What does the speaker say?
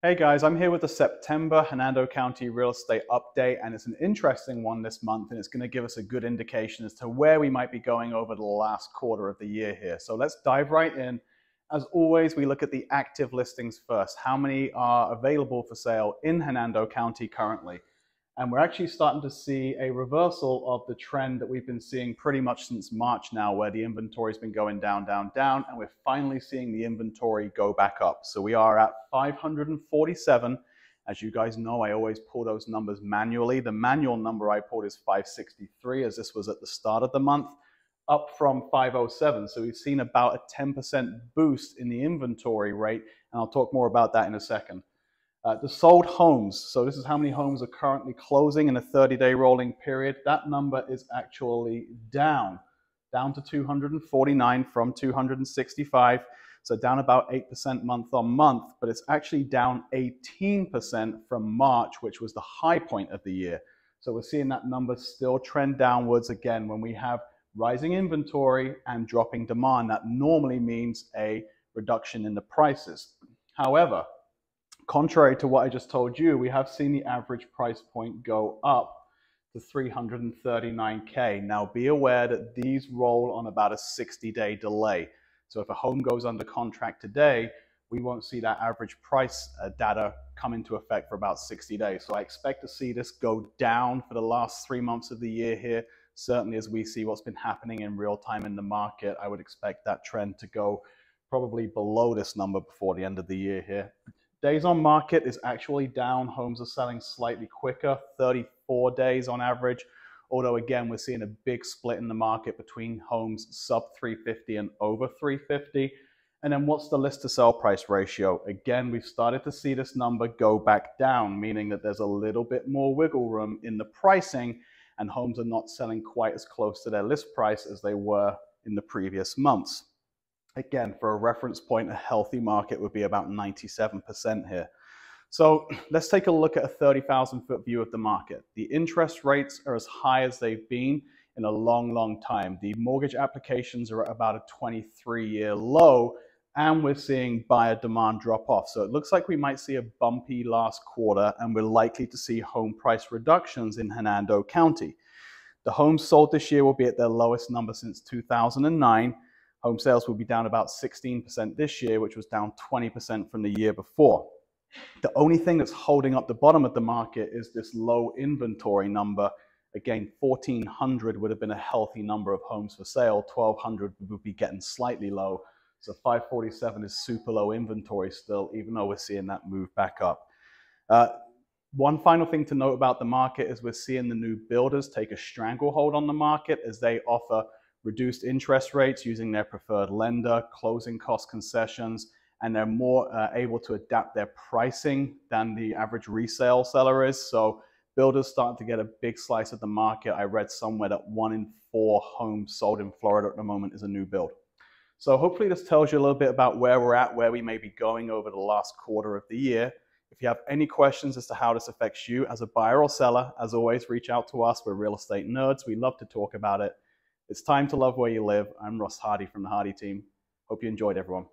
Hey guys, I'm here with the September Hernando County real estate update, and it's an interesting one this month, and it's going to give us a good indication as to where we might be going over the last quarter of the year here. So let's dive right in. As always, we look at the active listings first. How many are available for sale in Hernando County currently? And we're actually starting to see a reversal of the trend that we've been seeing pretty much since March now, where the inventory's been going down, down, down, and we're finally seeing the inventory go back up. So we are at 547. As you guys know, I always pull those numbers manually. The manual number I pulled is 563, as this was at the start of the month, up from 507. So we've seen about a 10% boost in the inventory rate, and I'll talk more about that in a second. The sold homes, so this is how many homes are currently closing in a 30-day rolling period. That number is actually down to 249 from 265. So down about 8% month on month, but it's actually down 18% from March, which was the high point of the year. So we're seeing that number still trend downwards again. When we have rising inventory and dropping demand, that normally means a reduction in the prices. However, contrary to what I just told you, we have seen the average price point go up to 339K. Now be aware that these roll on about a 60-day delay. So if a home goes under contract today, we won't see that average price data come into effect for about 60 days. So I expect to see this go down for the last 3 months of the year here. Certainly as we see what's been happening in real time in the market, I would expect that trend to go probably below this number before the end of the year here. Days on market is actually down. Homes are selling slightly quicker, 34 days on average. Although again, we're seeing a big split in the market between homes sub 350 and over 350. And then what's the list to sell price ratio? Again, we've started to see this number go back down, meaning that there's a little bit more wiggle room in the pricing, and homes are not selling quite as close to their list price as they were in the previous months. Again, for a reference point, a healthy market would be about 97% here. So let's take a look at a 30,000-foot view of the market. The interest rates are as high as they've been in a long, long time. The mortgage applications are at about a 23-year low, and we're seeing buyer demand drop off. So it looks like we might see a bumpy last quarter, and we're likely to see home price reductions in Hernando County. The homes sold this year will be at their lowest number since 2009. Home sales will be down about 16% this year, which was down 20% from the year before. The only thing that's holding up the bottom of the market is this low inventory number. Again, 1,400 would have been a healthy number of homes for sale. 1,200 would be getting slightly low. So 547 is super low inventory still, even though we're seeing that move back up. One final thing to note about the market is we're seeing the new builders take a stranglehold on the market as they offer reduced interest rates using their preferred lender, closing cost concessions, and they're more able to adapt their pricing than the average resale seller is. So builders starting to get a big slice of the market. I read somewhere that 1 in 4 homes sold in Florida at the moment is a new build. So hopefully this tells you a little bit about where we're at, where we may be going over the last quarter of the year. If you have any questions as to how this affects you as a buyer or seller, as always, reach out to us. We're real estate nerds. We love to talk about it. It's time to love where you live. I'm Ross Hardy from the Hardy team. Hope you enjoyed, everyone.